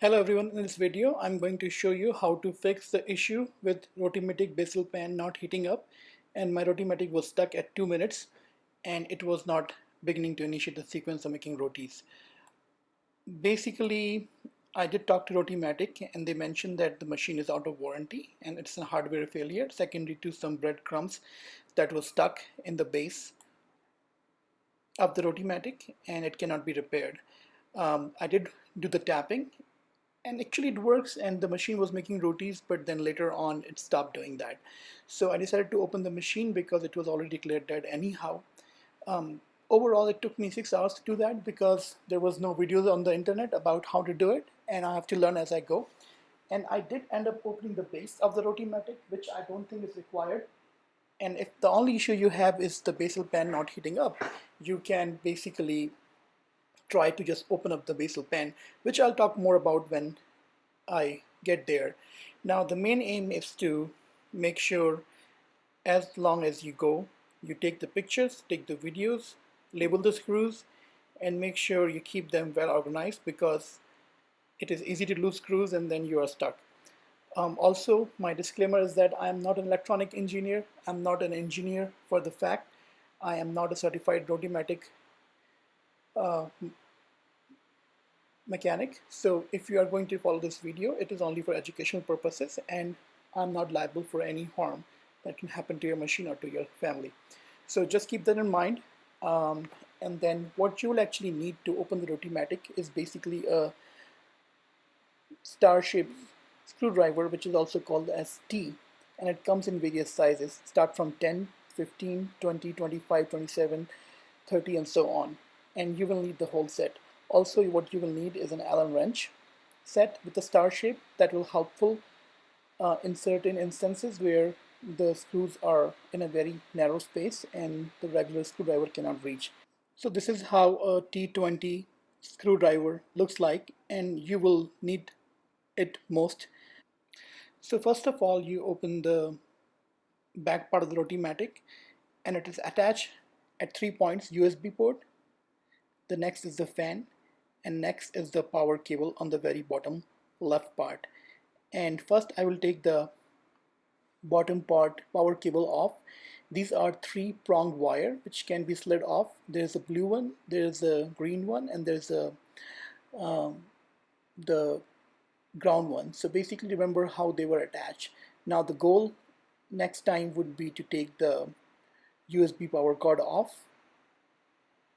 Hello everyone, in this video I'm going to show you how to fix the issue with Rotimatic Basal pan not heating up, and my Rotimatic was stuck at 2 minutes and it was not beginning to initiate the sequence of making rotis. Basically, I did talk to Rotimatic and they mentioned that the machine is out of warranty and it's a hardware failure secondary to some breadcrumbs that was stuck in the base of the Rotimatic and it cannot be repaired. I did do the tapping and actually it works, and the machine was making rotis, but then later on it stopped doing that. So I decided to open the machine because it was already declared dead anyhow. Overall it took me 6 hours to do that because there was no videos on the internet about how to do it, and I have to learn as I go. And I did end up opening the base of the Rotimatic, which I don't think is required. And if the only issue you have is the basal pan not heating up, you can basically try to just open up the basal pan, which I'll talk more about when I get there. Now the main aim is to make sure as long as you go, you take the pictures, take the videos, label the screws, and make sure you keep them well organized because it is easy to lose screws and then you are stuck. Also, my disclaimer is that I am not an electronic engineer. I'm not an engineer for the fact. I am not a certified Rotimatic uh, mechanic. So if you are going to follow this video, it is only for educational purposes and I'm not liable for any harm that can happen to your machine or to your family. So just keep that in mind. And then what you will actually need to open the Rotimatic is basically a star-shaped screwdriver, which is also called as T, and it comes in various sizes. Start from 10, 15, 20, 25, 27, 30, and so on. And you will need the whole set. Also, what you will need is an Allen wrench set with a star shape that will helpful in certain instances where the screws are in a very narrow space and the regular screwdriver cannot reach. So this is how a T20 screwdriver looks like, and you will need it most. So first of all, you open the back part of the Rotimatic, and it is attached at 3 points USB port. The next is the fan, and next is the power cable on the very bottom left part. And first I will take the bottom part power cable off. These are 3-pronged wire which can be slid off. There's a blue one, there's a green one, and there's a the ground one. So basically remember how they were attached. Now the goal next time would be to take the USB power cord off,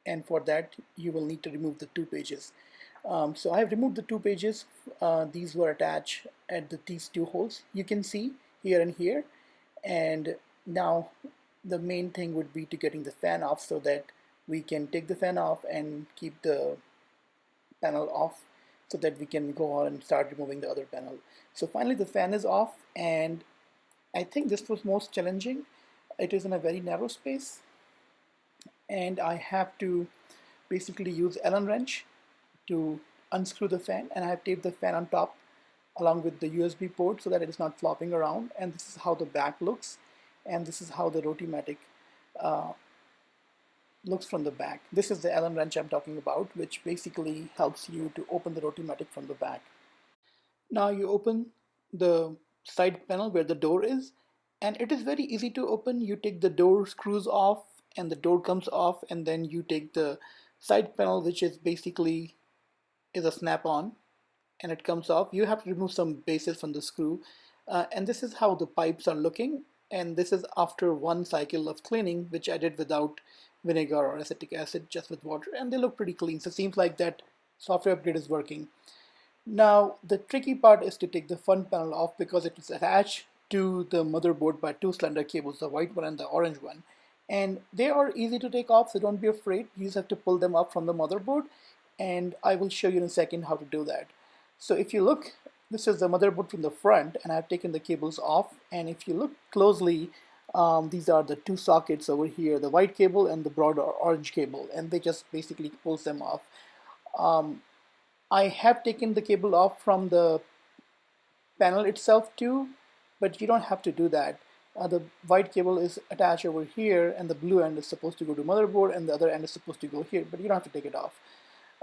and for that you will need to remove the 2 pages. So I have removed the 2 pages. These were attached at these 2 holes you can see here and here, and now the main thing would be to getting the fan off so that we can take the fan off and keep the panel off so that we can go on and start removing the other panel. So finally the fan is off, and I think this was most challenging. It is in a very narrow space and I have to basically use Allen wrench to unscrew the fan, and I have taped the fan on top along with the USB port so that it is not flopping around. And this is how the back looks, and this is how the Rotimatic looks from the back. This is the Allen wrench I'm talking about, which basically helps you to open the Rotimatic from the back. Now you open the side panel where the door is, and it is very easy to open. You take the door screws off and the door comes off, and then you take the side panel, which is basically is a snap-on, and it comes off. You have to remove some bases from the screw, and this is how the pipes are looking, and this is after one cycle of cleaning, which I did without vinegar or acetic acid, just with water, and they look pretty clean. So it seems like that software upgrade is working. Now the tricky part is to take the front panel off because it is attached to the motherboard by 2 slender cables, the white one and the orange one, and they are easy to take off, so don't be afraid. You just have to pull them up from the motherboard, and I will show you in a second how to do that. So if you look, this is the motherboard from the front, and I've taken the cables off, and if you look closely, these are the 2 sockets over here, the white cable and the broad orange cable, and they just basically pulls them off. I have taken the cable off from the panel itself too, but you don't have to do that. The white cable is attached over here, and the blue end is supposed to go to motherboard and the other end is supposed to go here, but you don't have to take it off.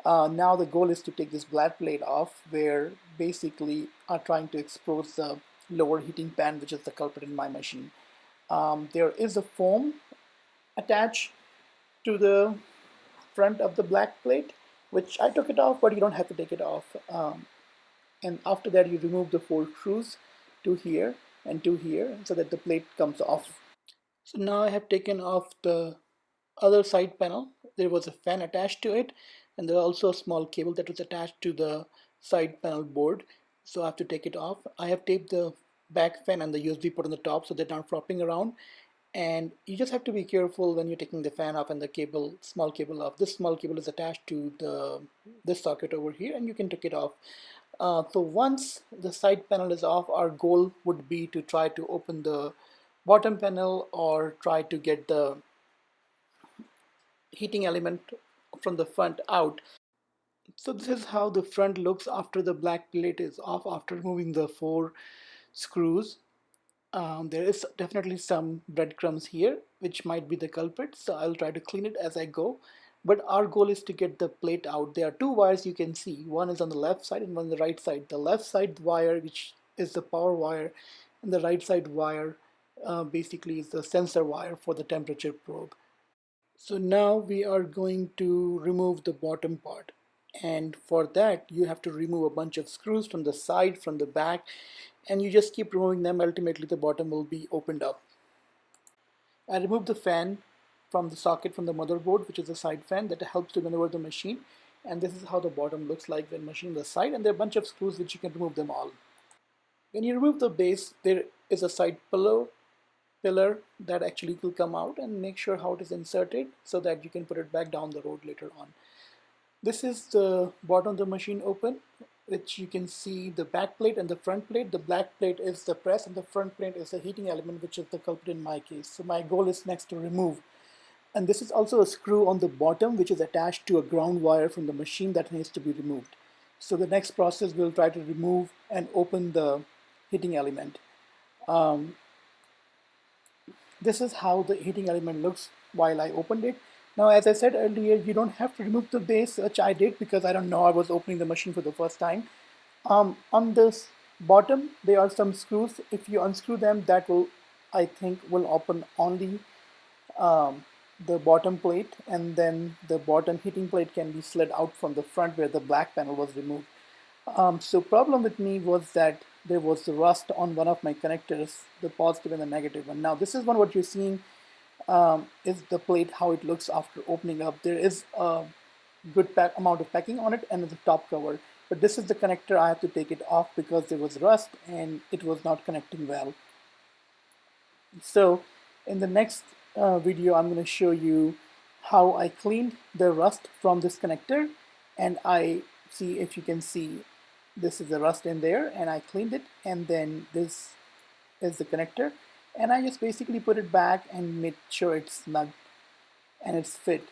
Now the goal is to take this black plate off, where basically are trying to expose the lower heating pan, which is the culprit in my machine. There is a foam attached to the front of the black plate, which I took it off, but you don't have to take it off. And after that, you remove the 4 screws, two here and two here, so that the plate comes off. So now I have taken off the other side panel. There was a fan attached to it, and there's also a small cable that was attached to the side panel board. So I have to take it off. I have taped the back fan and the USB port on the top so they're not flopping around. And you just have to be careful when you're taking the fan off and the cable, small cable off. This small cable is attached to this socket over here, and you can take it off. So once the side panel is off, our goal would be to try to open the bottom panel or try to get the heating element from the front out. So this is how the front looks after the black plate is off, after removing the 4 screws. There is definitely some breadcrumbs here, which might be the culprit, so I'll try to clean it as I go. But our goal is to get the plate out. There are 2 wires you can see. One is on the left side and one on the right side. The left side wire, which is the power wire, and the right side wire basically is the sensor wire for the temperature probe. So now we are going to remove the bottom part. And for that, you have to remove a bunch of screws from the side, from the back, and you just keep removing them. Ultimately, the bottom will be opened up. I removed the fan from the socket from the motherboard, which is a side fan that helps to maneuver the machine. And this is how the bottom looks like when machining the side. And there are a bunch of screws which you can remove them all. When you remove the base, there is a side pillar that actually will come out, and make sure how it is inserted so that you can put it back down the road later on. This is the bottom of the machine open, which you can see the back plate and the front plate. The black plate is the press and the front plate is the heating element, which is the culprit in my case. So my goal is next to remove. And this is also a screw on the bottom, which is attached to a ground wire from the machine that needs to be removed. So the next process, we'll try to remove and open the heating element. This is how the heating element looks while I opened it. Now, as I said earlier, you don't have to remove the base, which I did because I don't know, I was opening the machine for the first time. On this bottom, there are some screws. If you unscrew them, that will, I think, will open only the bottom plate, and then the bottom heating plate can be slid out from the front where the black panel was removed. So problem with me was that there was the rust on one of my connectors, the positive and the negative one. Now this is one what you're seeing is the plate, how it looks after opening up. There is a good amount of packing on it and the top cover. But this is the connector. I have to take it off because there was rust and it was not connecting well. So in the next video, I'm going to show you how I cleaned the rust from this connector, and I see if you can see this is the rust in there, and I cleaned it, and then this is the connector, and I just basically put it back and made sure it's snug and it's fit.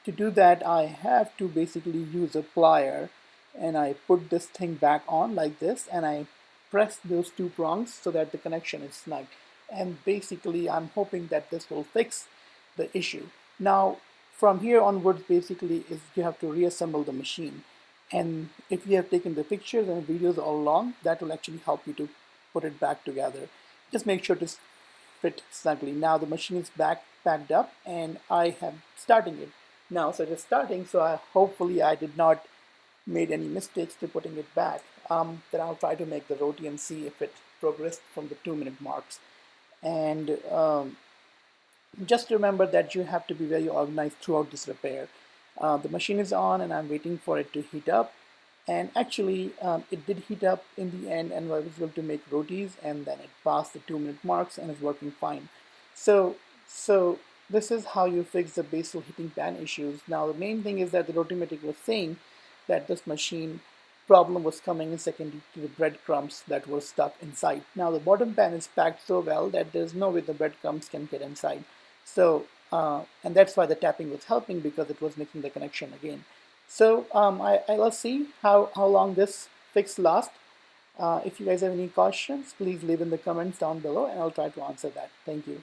To do that, I have to basically use a plier, and I put this thing back on like this, and I press those 2 prongs so that the connection is snug. And basically, I'm hoping that this will fix the issue. Now, from here onwards, basically, is you have to reassemble the machine. And if you have taken the pictures and videos all along, that will actually help you to put it back together. Just make sure to fit snugly. Now the machine is packed up, and I am starting it now. So it is starting. So hopefully I did not made any mistakes to putting it back. Then I'll try to make the roti and see if it progressed from the 2-minute marks. And just remember that you have to be very organized throughout this repair. The machine is on and I'm waiting for it to heat up, and actually it did heat up in the end, and I was able to make rotis, and then it passed the 2-minute marks and is working fine. So this is how you fix the basal heating pan issues. Now the main thing is that the Rotimatic was saying that this machine problem was coming in secondary to the breadcrumbs that were stuck inside. Now the bottom pan is packed so well that there's no way the breadcrumbs can get inside. So and that's why the tapping was helping, because it was making the connection again. So let's see how long this fix lasts. If you guys have any questions, please leave in the comments down below and I'll try to answer that. Thank you.